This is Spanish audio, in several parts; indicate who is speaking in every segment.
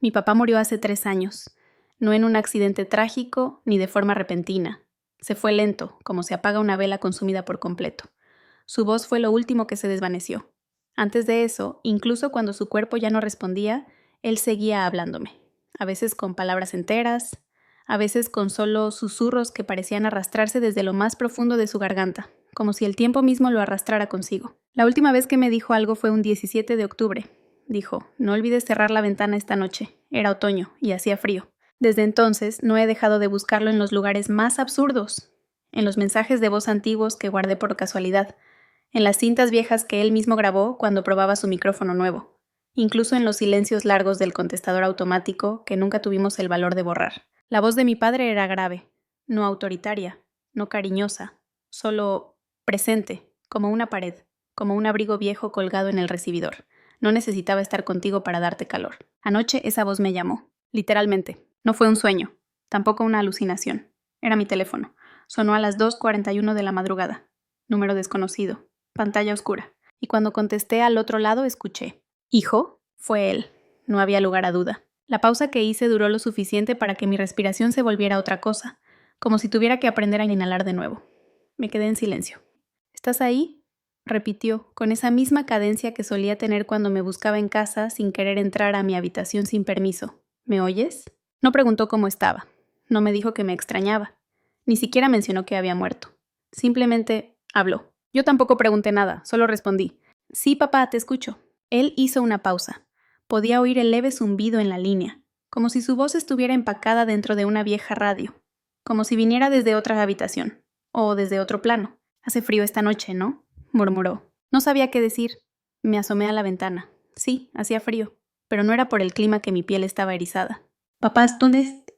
Speaker 1: Mi papá murió hace 3 años, no en un accidente trágico ni de forma repentina. Se fue lento, como se apaga una vela consumida por completo. Su voz fue lo último que se desvaneció. Antes de eso, incluso cuando su cuerpo ya no respondía, él seguía hablándome. A veces con palabras enteras, a veces con solo susurros que parecían arrastrarse desde lo más profundo de su garganta, como si el tiempo mismo lo arrastrara consigo. La última vez que me dijo algo fue un 17 de octubre. Dijo, no olvides cerrar la ventana esta noche. Era otoño y hacía frío. Desde entonces no he dejado de buscarlo en los lugares más absurdos, en los mensajes de voz antiguos que guardé por casualidad, en las cintas viejas que él mismo grabó cuando probaba su micrófono nuevo, incluso en los silencios largos del contestador automático que nunca tuvimos el valor de borrar. La voz de mi padre era grave, no autoritaria, no cariñosa, solo presente, como una pared, como un abrigo viejo colgado en el recibidor. No necesitaba estar contigo para darte calor. Anoche esa voz me llamó, literalmente. No fue un sueño, tampoco una alucinación. Era mi teléfono. Sonó a las 2:41 de la madrugada. Número desconocido. Pantalla oscura. Y cuando contesté al otro lado escuché. ¿Hijo? Fue él. No había lugar a duda. La pausa que hice duró lo suficiente para que mi respiración se volviera otra cosa, como si tuviera que aprender a inhalar de nuevo. Me quedé en silencio. ¿Estás ahí?, repitió, con esa misma cadencia que solía tener cuando me buscaba en casa sin querer entrar a mi habitación sin permiso. ¿Me oyes? No preguntó cómo estaba. No me dijo que me extrañaba. Ni siquiera mencionó que había muerto. Simplemente habló. Yo tampoco pregunté nada, solo respondí. Sí, papá, te escucho. Él hizo una pausa. Podía oír el leve zumbido en la línea, como si su voz estuviera empacada dentro de una vieja radio, como si viniera desde otra habitación, o desde otro plano. Hace frío esta noche, ¿no?, murmuró. No sabía qué decir. Me asomé a la ventana. Sí, hacía frío, pero no era por el clima que mi piel estaba erizada. Papá, ¿dónde está?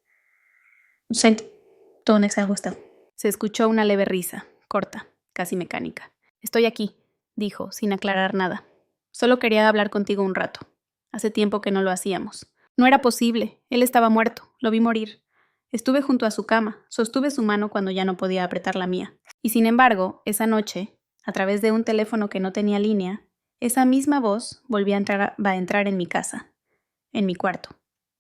Speaker 1: Se escuchó una leve risa, corta, casi mecánica. Estoy aquí, dijo, sin aclarar nada. Solo quería hablar contigo un rato. Hace tiempo que no lo hacíamos. No era posible. Él estaba muerto. Lo vi morir. Estuve junto a su cama. Sostuve su mano cuando ya no podía apretar la mía. Y sin embargo, esa noche, a través de un teléfono que no tenía línea, esa misma voz volvía a entrar en mi casa, en mi cuarto,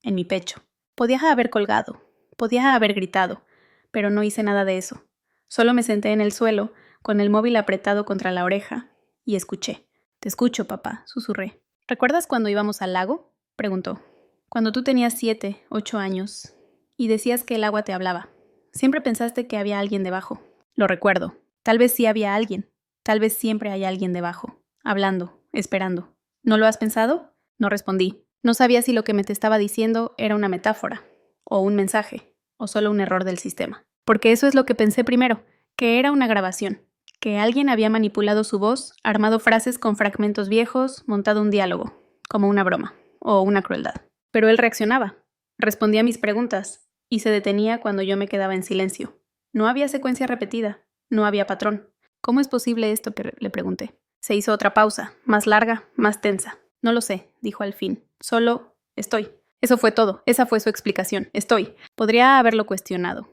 Speaker 1: en mi pecho. Podía haber colgado, podía haber gritado, pero no hice nada de eso. Solo me senté en el suelo, con el móvil apretado contra la oreja, y escuché. Te escucho, papá, susurré. ¿Recuerdas cuando íbamos al lago?, preguntó. Cuando tú tenías 7, 8 años, y decías que el agua te hablaba. Siempre pensaste que había alguien debajo. Lo recuerdo. Tal vez sí había alguien. Tal vez siempre hay alguien debajo, hablando, esperando. ¿No lo has pensado? No respondí. No sabía si lo que me te estaba diciendo era una metáfora, o un mensaje, o solo un error del sistema. Porque eso es lo que pensé primero, que era una grabación, que alguien había manipulado su voz, armado frases con fragmentos viejos, montado un diálogo, como una broma, o una crueldad. Pero él reaccionaba, respondía a mis preguntas, y se detenía cuando yo me quedaba en silencio. No había secuencia repetida, no había patrón. ¿Cómo es posible esto?, le pregunté. Se hizo otra pausa, más larga, más tensa. No lo sé, dijo al fin. Solo estoy. Eso fue todo. Esa fue su explicación. Estoy. Podría haberlo cuestionado.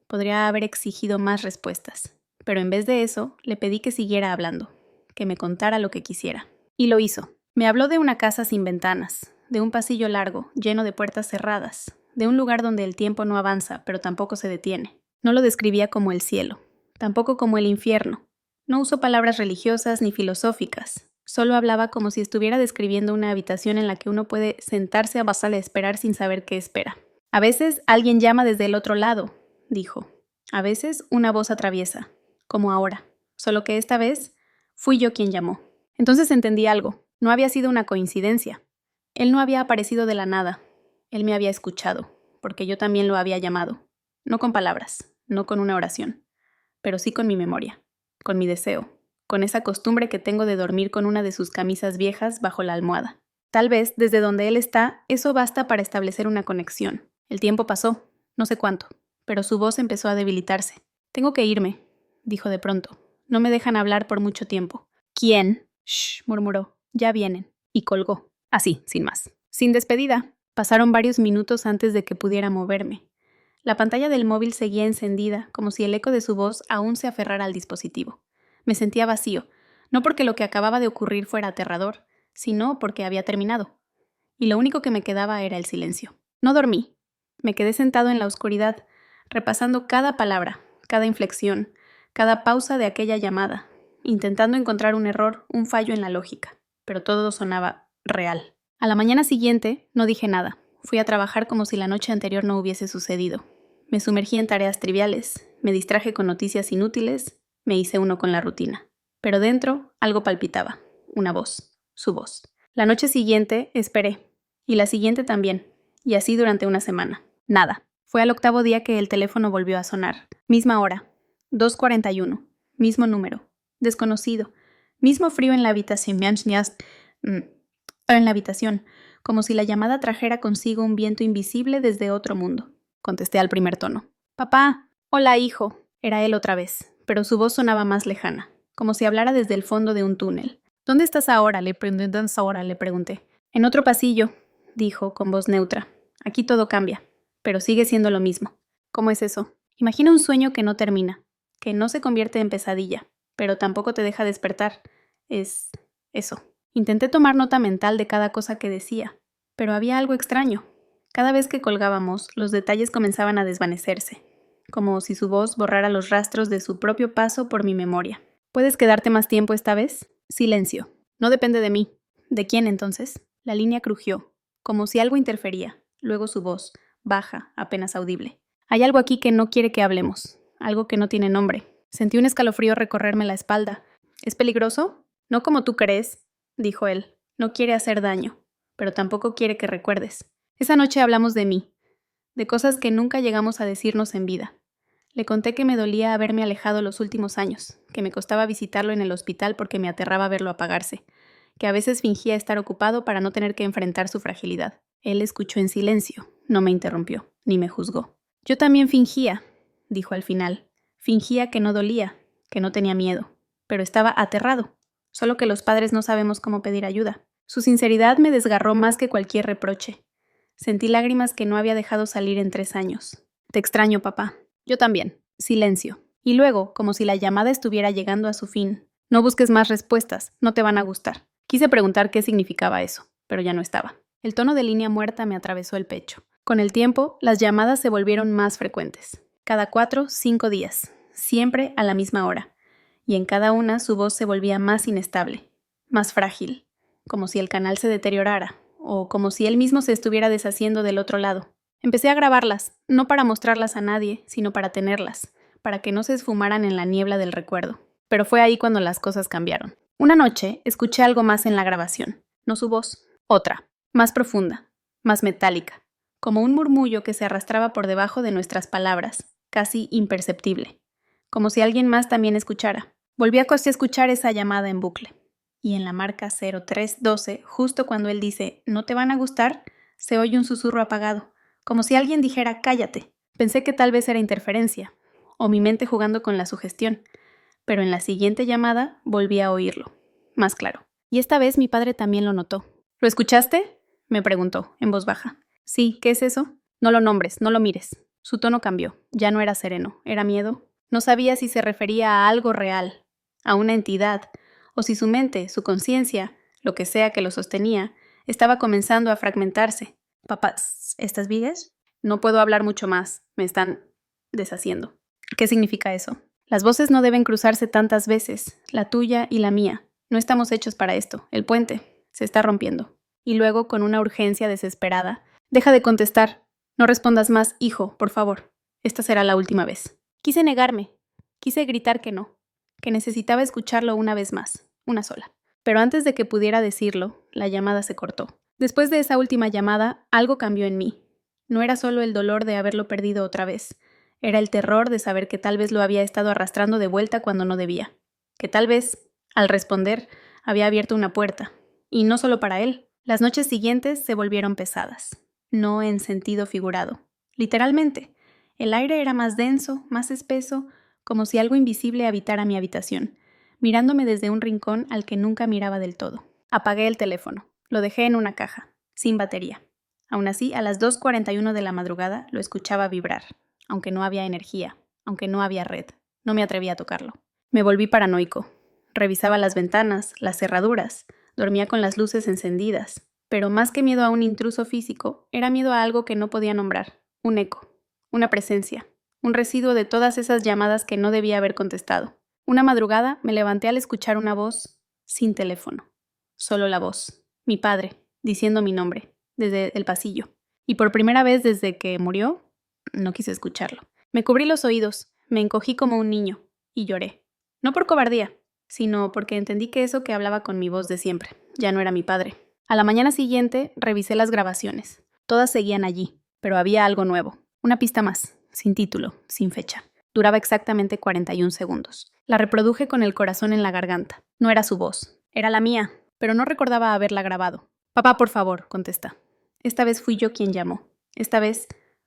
Speaker 1: Podría haber exigido más respuestas. Pero en vez de eso, le pedí que siguiera hablando, que me contara lo que quisiera. Y lo hizo. Me habló de una casa sin ventanas, de un pasillo largo, lleno de puertas cerradas, de un lugar donde el tiempo no avanza, pero tampoco se detiene. No lo describía como el cielo, tampoco como el infierno. No usó palabras religiosas ni filosóficas. Solo hablaba como si estuviera describiendo una habitación en la que uno puede sentarse a basal a esperar sin saber qué espera. A veces alguien llama desde el otro lado, dijo. A veces una voz atraviesa, como ahora. Solo que esta vez fui yo quien llamó. Entonces entendí algo. No había sido una coincidencia. Él no había aparecido de la nada. Él me había escuchado, porque yo también lo había llamado. No con palabras, no con una oración, pero sí con mi memoria, con mi deseo, con esa costumbre que tengo de dormir con una de sus camisas viejas bajo la almohada. Tal vez, desde donde él está, eso basta para establecer una conexión. El tiempo pasó, no sé cuánto, pero su voz empezó a debilitarse. Tengo que irme, dijo de pronto. No me dejan hablar por mucho tiempo. ¿Quién? Shh, murmuró. Ya vienen. Y colgó. Así, sin más. Sin despedida. Pasaron varios minutos antes de que pudiera moverme. La pantalla del móvil seguía encendida, como si el eco de su voz aún se aferrara al dispositivo. Me sentía vacío, no porque lo que acababa de ocurrir fuera aterrador, sino porque había terminado. y lo único que me quedaba era el silencio. No dormí. Me quedé sentado en la oscuridad, repasando cada palabra, cada inflexión, cada pausa de aquella llamada, intentando encontrar un error, un fallo en la lógica, pero todo sonaba real. A la mañana siguiente no dije nada. Fui a trabajar como si la noche anterior no hubiese sucedido. Me sumergí en tareas triviales, me distraje con noticias inútiles, me hice uno con la rutina. Pero dentro algo palpitaba, una voz, su voz. La noche siguiente esperé, y la siguiente también, y así durante una semana. Nada. Fue al 8º día que el teléfono volvió a sonar. Misma hora, 2:41, mismo número, desconocido, mismo frío en la habitación, como si la llamada trajera consigo un viento invisible desde otro mundo. Contesté al primer tono. «Papá, hola, hijo». Era él otra vez, pero su voz sonaba más lejana, como si hablara desde el fondo de un túnel. «¿Dónde estás ahora?», le pregunté. «En otro pasillo», dijo con voz neutra. «Aquí todo cambia, pero sigue siendo lo mismo». «¿Cómo es eso?» «Imagina un sueño que no termina, que no se convierte en pesadilla, pero tampoco te deja despertar. Es eso». Intenté tomar nota mental de cada cosa que decía, pero había algo extraño. Cada vez que colgábamos, los detalles comenzaban a desvanecerse, como si su voz borrara los rastros de su propio paso por mi memoria. «¿Puedes quedarte más tiempo esta vez?» Silencio. «No depende de mí». «¿De quién entonces?» La línea crujió, como si algo interfería. Luego su voz, baja, apenas audible. «Hay algo aquí que no quiere que hablemos, algo que no tiene nombre». Sentí un escalofrío recorrerme la espalda. «¿Es peligroso?» «No como tú crees», dijo él. «No quiere hacer daño, pero tampoco quiere que recuerdes». Esa noche hablamos de mí, de cosas que nunca llegamos a decirnos en vida. Le conté que me dolía haberme alejado los últimos años, que me costaba visitarlo en el hospital porque me aterraba verlo apagarse, que a veces fingía estar ocupado para no tener que enfrentar su fragilidad. Él escuchó en silencio, no me interrumpió, ni me juzgó. «Yo también fingía», dijo al final. «Fingía que no dolía, que no tenía miedo, pero estaba aterrado. Solo que los padres no sabemos cómo pedir ayuda». Su sinceridad me desgarró más que cualquier reproche. Sentí lágrimas que no había dejado salir en 3 años. «Te extraño, papá». «Yo también». Silencio. Y luego, como si la llamada estuviera llegando a su fin. «No busques más respuestas, no te van a gustar». Quise preguntar qué significaba eso, pero ya no estaba. El tono de línea muerta me atravesó el pecho. Con el tiempo, las llamadas se volvieron más frecuentes. Cada 4, 5 días. Siempre a la misma hora. Y en cada una su voz se volvía más inestable, más frágil, como si el canal se deteriorara, o como si él mismo se estuviera deshaciendo del otro lado. Empecé a grabarlas, no para mostrarlas a nadie, sino para tenerlas, para que no se esfumaran en la niebla del recuerdo. Pero fue ahí cuando las cosas cambiaron. Una noche escuché algo más en la grabación, no su voz, otra, más profunda, más metálica, como un murmullo que se arrastraba por debajo de nuestras palabras, casi imperceptible, como si alguien más también escuchara. Volví a escuchar esa llamada en bucle. Y en la marca 0312, justo cuando él dice «no te van a gustar», se oye un susurro apagado, como si alguien dijera «cállate». Pensé que tal vez era interferencia, o mi mente jugando con la sugestión, pero en la siguiente llamada volví a oírlo, más claro. Y esta vez mi padre también lo notó. «¿Lo escuchaste?», me preguntó, en voz baja. «Sí, ¿qué es eso?». «No lo nombres, no lo mires». Su tono cambió, ya no era sereno, era miedo. No sabía si se refería a algo real, a una entidad, o si su mente, su conciencia, lo que sea que lo sostenía, estaba comenzando a fragmentarse. «Papá, ¿estás bien?» «No puedo hablar mucho más, me están deshaciendo». «¿Qué significa eso?». «Las voces no deben cruzarse tantas veces, la tuya y la mía. No estamos hechos para esto, el puente se está rompiendo». Y luego, con una urgencia desesperada, «Deja de contestar, no respondas más, hijo, por favor. Esta será la última vez». Quise negarme, quise gritar que no, que necesitaba escucharlo una vez más, una sola. Pero antes de que pudiera decirlo, la llamada se cortó. Después de esa última llamada, algo cambió en mí. No era solo el dolor de haberlo perdido otra vez, era el terror de saber que tal vez lo había estado arrastrando de vuelta cuando no debía, que tal vez, al responder, había abierto una puerta, y no solo para él. Las noches siguientes se volvieron pesadas, no en sentido figurado, literalmente. El aire era más denso, más espeso, como si algo invisible habitara mi habitación, mirándome desde un rincón al que nunca miraba del todo. Apagué el teléfono, lo dejé en una caja, sin batería. Aún así, a las 2:41 de la madrugada lo escuchaba vibrar, aunque no había energía, aunque no había red. No me atreví a tocarlo. Me volví paranoico. Revisaba las ventanas, las cerraduras, dormía con las luces encendidas. Pero más que miedo a un intruso físico, era miedo a algo que no podía nombrar, un eco, una presencia, un residuo de todas esas llamadas que no debía haber contestado. Una madrugada me levanté al escuchar una voz sin teléfono, solo la voz, mi padre, diciendo mi nombre, desde el pasillo. Y por primera vez desde que murió, no quise escucharlo. Me cubrí los oídos, me encogí como un niño y lloré. No por cobardía, sino porque entendí que eso que hablaba con mi voz de siempre ya no era mi padre. A la mañana siguiente revisé las grabaciones. Todas seguían allí, pero había algo nuevo. Una pista más, sin título, sin fecha. Duraba exactamente 41 segundos. La reproduje con el corazón en la garganta. No era su voz, era la mía, pero no recordaba haberla grabado. Papá, por favor, contesta. Esta vez fui yo quien llamó. Esta vez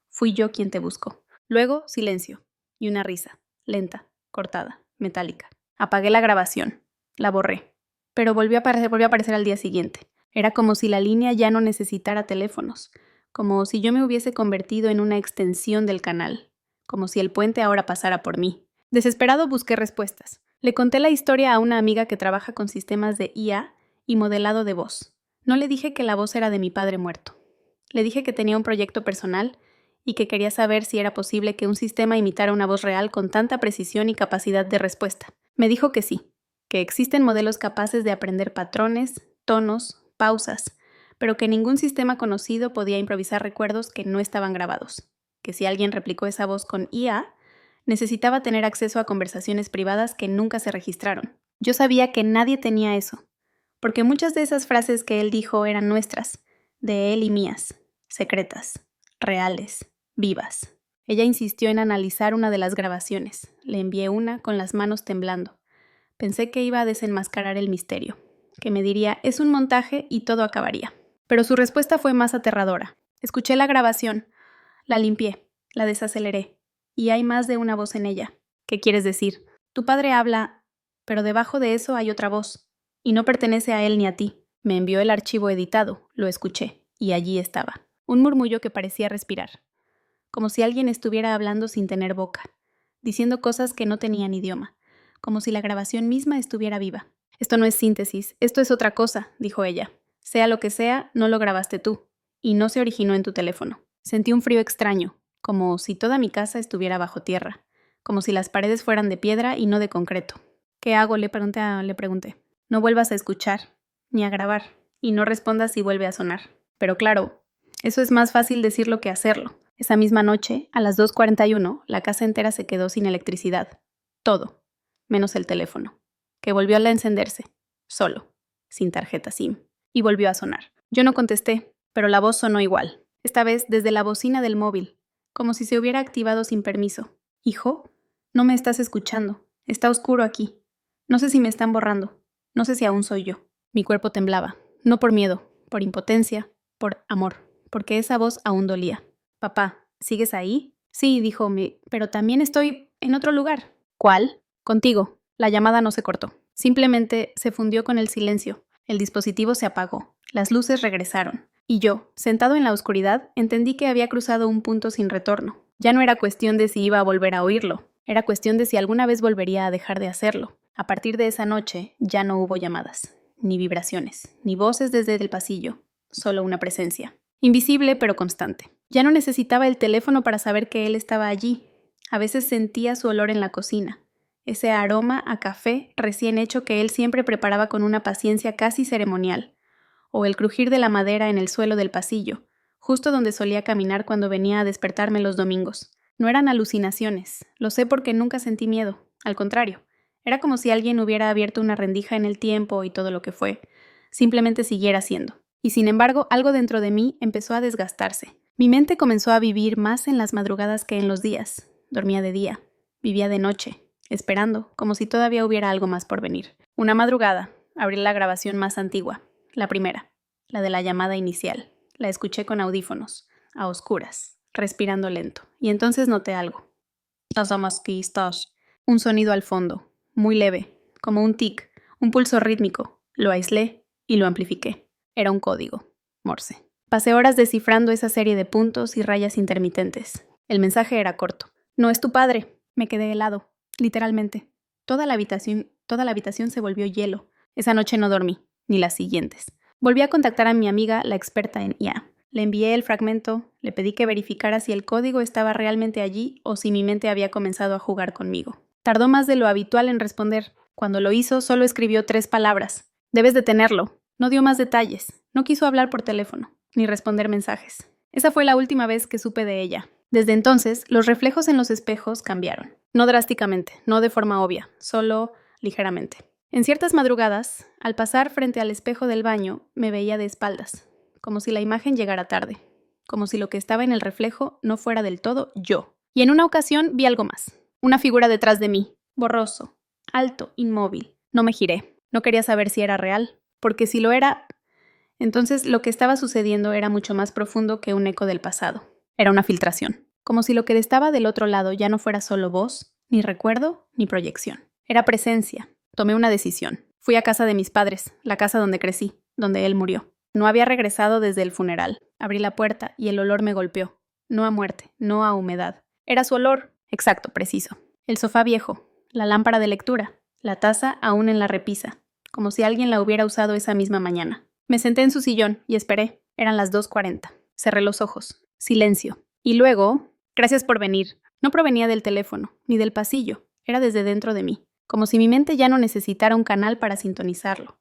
Speaker 1: fui yo quien te buscó. Luego, silencio. Y una risa, lenta, cortada, metálica. Apagué la grabación. La borré. Pero volvió a aparecer al día siguiente. Era como si la línea ya no necesitara teléfonos. Como si yo me hubiese convertido en una extensión del canal. Como si el puente ahora pasara por mí. Desesperado busqué respuestas. Le conté la historia a una amiga que trabaja con sistemas de IA y modelado de voz. No le dije que la voz era de mi padre muerto. Le dije que tenía un proyecto personal y que quería saber si era posible que un sistema imitara una voz real con tanta precisión y capacidad de respuesta. Me dijo que sí, que existen modelos capaces de aprender patrones, tonos, pausas, pero que ningún sistema conocido podía improvisar recuerdos que no estaban grabados, que si alguien replicó esa voz con IA, necesitaba tener acceso a conversaciones privadas que nunca se registraron. Yo sabía que nadie tenía eso, porque muchas de esas frases que él dijo eran nuestras, de él y mías, secretas, reales, vivas. Ella insistió en analizar una de las grabaciones. Le envié una con las manos temblando. Pensé que iba a desenmascarar el misterio, que me diría, es un montaje y todo acabaría. Pero su respuesta fue más aterradora. Escuché la grabación, la limpié, la desaceleré, y hay más de una voz en ella. ¿Qué quieres decir? Tu padre habla, pero debajo de eso hay otra voz, y no pertenece a él ni a ti. Me envió el archivo editado, lo escuché, y allí estaba. Un murmullo que parecía respirar, como si alguien estuviera hablando sin tener boca, diciendo cosas que no tenían idioma, como si la grabación misma estuviera viva. Esto no es síntesis, esto es otra cosa, dijo ella. Sea lo que sea, no lo grabaste tú, y no se originó en tu teléfono. Sentí un frío extraño, como si toda mi casa estuviera bajo tierra, como si las paredes fueran de piedra y no de concreto. ¿Qué hago? Le pregunté. No vuelvas a escuchar, ni a grabar, y no respondas si vuelve a sonar. Pero claro, eso es más fácil decirlo que hacerlo. Esa misma noche, a las 2:41, la casa entera se quedó sin electricidad. Todo, menos el teléfono, que volvió a encenderse, solo, sin tarjeta SIM, y volvió a sonar. Yo no contesté, pero la voz sonó igual, esta vez desde la bocina del móvil, como si se hubiera activado sin permiso. Hijo, no me estás escuchando, está oscuro aquí. No sé si me están borrando, no sé si aún soy yo. Mi cuerpo temblaba, no por miedo, por impotencia, por amor, porque esa voz aún dolía. Papá, ¿sigues ahí? Sí, dijo, pero también estoy en otro lugar. ¿Cuál? Contigo. La llamada no se cortó. Simplemente se fundió con el silencio. El dispositivo se apagó. Las luces regresaron. Y yo, sentado en la oscuridad, entendí que había cruzado un punto sin retorno. Ya no era cuestión de si iba a volver a oírlo. Era cuestión de si alguna vez volvería a dejar de hacerlo. A partir de esa noche, ya no hubo llamadas, ni vibraciones, ni voces desde el pasillo. Solo una presencia. Invisible pero constante. Ya no necesitaba el teléfono para saber que él estaba allí. A veces sentía su olor en la cocina, ese aroma a café recién hecho que él siempre preparaba con una paciencia casi ceremonial, o el crujir de la madera en el suelo del pasillo, justo donde solía caminar cuando venía a despertarme los domingos. No eran alucinaciones, lo sé porque nunca sentí miedo, al contrario, era como si alguien hubiera abierto una rendija en el tiempo y todo lo que fue, simplemente siguiera siendo. Y sin embargo, algo dentro de mí empezó a desgastarse. Mi mente comenzó a vivir más en las madrugadas que en los días. Dormía de día, vivía de noche, esperando, como si todavía hubiera algo más por venir. Una madrugada, abrí la grabación más antigua, la primera, la de la llamada inicial. La escuché con audífonos, a oscuras, respirando lento. Y entonces noté algo. Un sonido al fondo, muy leve, como un tic, un pulso rítmico. Lo aislé y lo amplifiqué. Era un código, Morse. Pasé horas descifrando esa serie de puntos y rayas intermitentes. El mensaje era corto. No es tu padre. Me quedé helado, literalmente. Toda la habitación se volvió hielo. Esa noche no dormí, ni las siguientes. Volví a contactar a mi amiga, la experta en IA. Le envié el fragmento, le pedí que verificara si el código estaba realmente allí o si mi mente había comenzado a jugar conmigo. Tardó más de lo habitual en responder. Cuando lo hizo, solo escribió 3 palabras. Debes detenerlo. No dio más detalles. No quiso hablar por teléfono, ni responder mensajes. Esa fue la última vez que supe de ella. Desde entonces, los reflejos en los espejos cambiaron. No drásticamente, no de forma obvia, solo ligeramente. En ciertas madrugadas, al pasar frente al espejo del baño, me veía de espaldas, como si la imagen llegara tarde, como si lo que estaba en el reflejo no fuera del todo yo. Y en una ocasión vi algo más, una figura detrás de mí, borroso, alto, inmóvil. No me giré, no quería saber si era real, porque si lo era, entonces lo que estaba sucediendo era mucho más profundo que un eco del pasado. Era una filtración, como si lo que estaba del otro lado ya no fuera solo voz, ni recuerdo, ni proyección. Era presencia. Tomé una decisión. Fui a casa de mis padres, la casa donde crecí, donde él murió. No había regresado desde el funeral. Abrí la puerta y el olor me golpeó. No a muerte, no a humedad. Era su olor. Exacto, preciso. El sofá viejo, la lámpara de lectura, la taza aún en la repisa, como si alguien la hubiera usado esa misma mañana. Me senté en su sillón y esperé. Eran las 2:40. Cerré los ojos. Silencio. Y luego, gracias por venir. No provenía del teléfono, ni del pasillo. Era desde dentro de mí. Como si mi mente ya no necesitara un canal para sintonizarlo.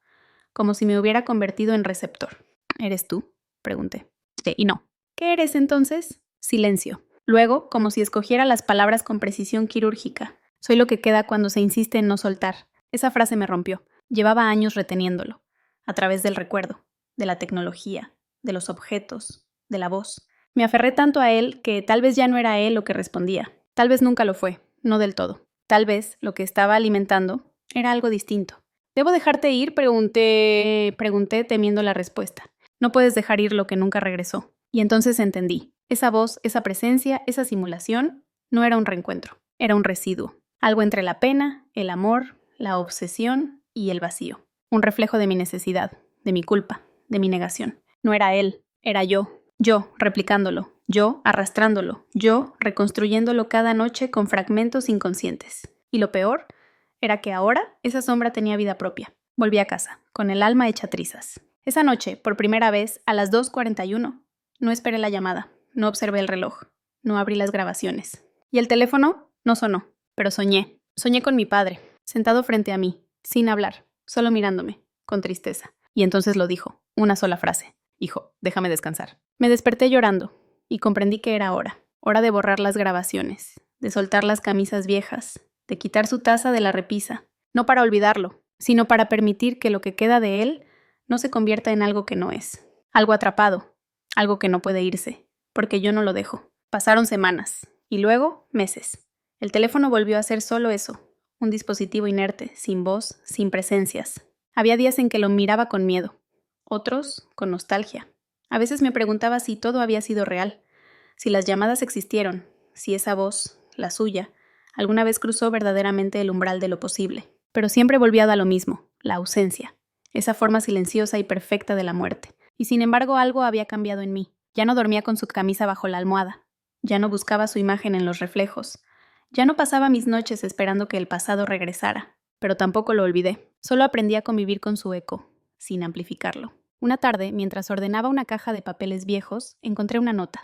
Speaker 1: Como si me hubiera convertido en receptor. ¿Eres tú?, pregunté. Sí y no. ¿Qué eres entonces? Silencio. Luego, como si escogiera las palabras con precisión quirúrgica. Soy lo que queda cuando se insiste en no soltar. Esa frase me rompió. Llevaba años reteniéndolo. A través del recuerdo, de la tecnología, de los objetos, de la voz. Me aferré tanto a él que tal vez ya no era él lo que respondía. Tal vez nunca lo fue, no del todo. Tal vez lo que estaba alimentando era algo distinto. ¿Debo dejarte ir?, pregunté temiendo la respuesta. No puedes dejar ir lo que nunca regresó. Y entonces entendí. Esa voz, esa presencia, esa simulación, no era un reencuentro. Era un residuo. Algo entre la pena, el amor, la obsesión y el vacío. Un reflejo de mi necesidad, de mi culpa, de mi negación. No era él, era yo. Yo, replicándolo. Yo, arrastrándolo. Yo, reconstruyéndolo cada noche con fragmentos inconscientes. Y lo peor era que ahora esa sombra tenía vida propia. Volví a casa, con el alma hecha trizas. Esa noche, por primera vez, a las 2:41, no esperé la llamada, no observé el reloj, no abrí las grabaciones. Y el teléfono no sonó, pero soñé. Soñé con mi padre, sentado frente a mí, sin hablar, solo mirándome, con tristeza. Y entonces lo dijo, una sola frase. Hijo, déjame descansar. Me desperté llorando y comprendí que era hora de borrar las grabaciones, de soltar las camisas viejas, de quitar su taza de la repisa, no para olvidarlo, sino para permitir que lo que queda de él no se convierta en algo que no es, algo atrapado, algo que no puede irse, porque yo no lo dejo. Pasaron semanas, y luego meses. El teléfono volvió a ser solo eso, un dispositivo inerte, sin voz, sin presencias. Había días en que lo miraba con miedo, otros con nostalgia. A veces me preguntaba si todo había sido real, si las llamadas existieron, si esa voz, la suya, alguna vez cruzó verdaderamente el umbral de lo posible. Pero siempre volvía a lo mismo, la ausencia, esa forma silenciosa y perfecta de la muerte. Y sin embargo algo había cambiado en mí. Ya no dormía con su camisa bajo la almohada, ya no buscaba su imagen en los reflejos, ya no pasaba mis noches esperando que el pasado regresara, pero tampoco lo olvidé. Solo aprendí a convivir con su eco, sin amplificarlo. Una tarde, mientras ordenaba una caja de papeles viejos, encontré una nota,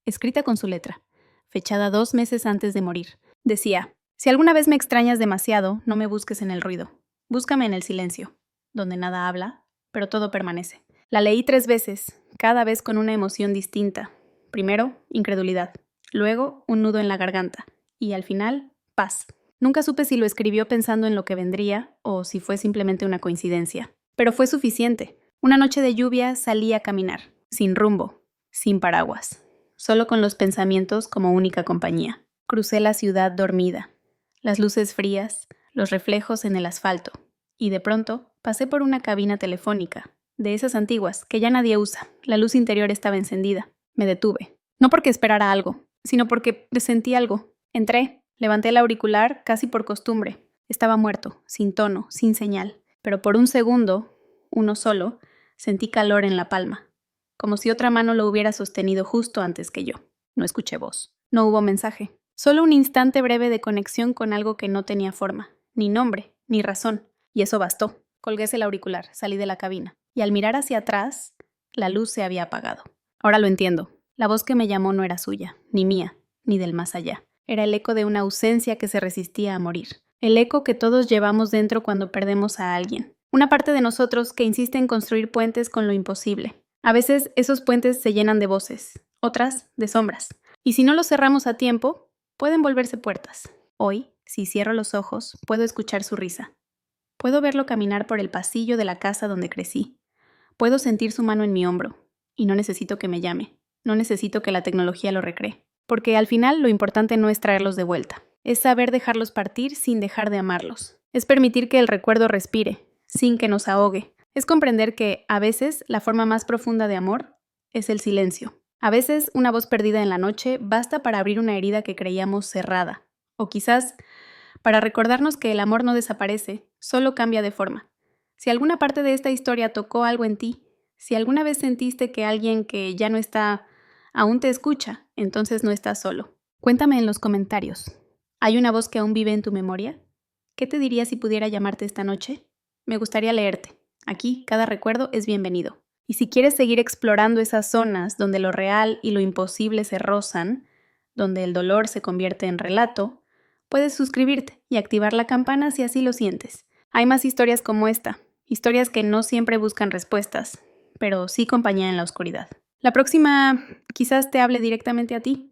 Speaker 1: escrita con su letra, fechada 2 meses antes de morir. Decía: si alguna vez me extrañas demasiado, no me busques en el ruido. Búscame en el silencio, donde nada habla, pero todo permanece. La leí 3 veces, cada vez con una emoción distinta. Primero, incredulidad. Luego, un nudo en la garganta. Y al final, paz. Nunca supe si lo escribió pensando en lo que vendría o si fue simplemente una coincidencia. Pero fue suficiente. Una noche de lluvia salí a caminar, sin rumbo, sin paraguas, solo con los pensamientos como única compañía. Crucé la ciudad dormida, las luces frías, los reflejos en el asfalto, y de pronto pasé por una cabina telefónica, de esas antiguas que ya nadie usa. La luz interior estaba encendida. Me detuve, no porque esperara algo, sino porque presentí algo. Entré, levanté el auricular casi por costumbre. Estaba muerto, sin tono, sin señal, pero por un segundo, uno solo, sentí calor en la palma, como si otra mano lo hubiera sostenido justo antes que yo. No escuché voz. No hubo mensaje. Solo un instante breve de conexión con algo que no tenía forma, ni nombre, ni razón. Y eso bastó. Colgué el auricular, salí de la cabina. y al mirar hacia atrás, la luz se había apagado. Ahora lo entiendo. La voz que me llamó no era suya, ni mía, ni del más allá. Era el eco de una ausencia que se resistía a morir. El eco que todos llevamos dentro cuando perdemos a alguien. Una parte de nosotros que insiste en construir puentes con lo imposible. A veces esos puentes se llenan de voces, otras de sombras. Y si no los cerramos a tiempo, pueden volverse puertas. Hoy, si cierro los ojos, puedo escuchar su risa. Puedo verlo caminar por el pasillo de la casa donde crecí. Puedo sentir su mano en mi hombro. Y no necesito que me llame. No necesito que la tecnología lo recree. Porque al final lo importante no es traerlos de vuelta. Es saber dejarlos partir sin dejar de amarlos. Es permitir que el recuerdo respire, sin que nos ahogue. Es comprender que, a veces, la forma más profunda de amor es el silencio. A veces, una voz perdida en la noche basta para abrir una herida que creíamos cerrada. O quizás, para recordarnos que el amor no desaparece, solo cambia de forma. Si alguna parte de esta historia tocó algo en ti, si alguna vez sentiste que alguien que ya no está aún te escucha, entonces no estás solo. Cuéntame en los comentarios. ¿Hay una voz que aún vive en tu memoria? ¿Qué te diría si pudiera llamarte esta noche? Me gustaría leerte. Aquí, cada recuerdo es bienvenido. Y si quieres seguir explorando esas zonas donde lo real y lo imposible se rozan, donde el dolor se convierte en relato, puedes suscribirte y activar la campana si así lo sientes. Hay más historias como esta, historias que no siempre buscan respuestas, pero sí compañía en la oscuridad. La próxima quizás te hable directamente a ti.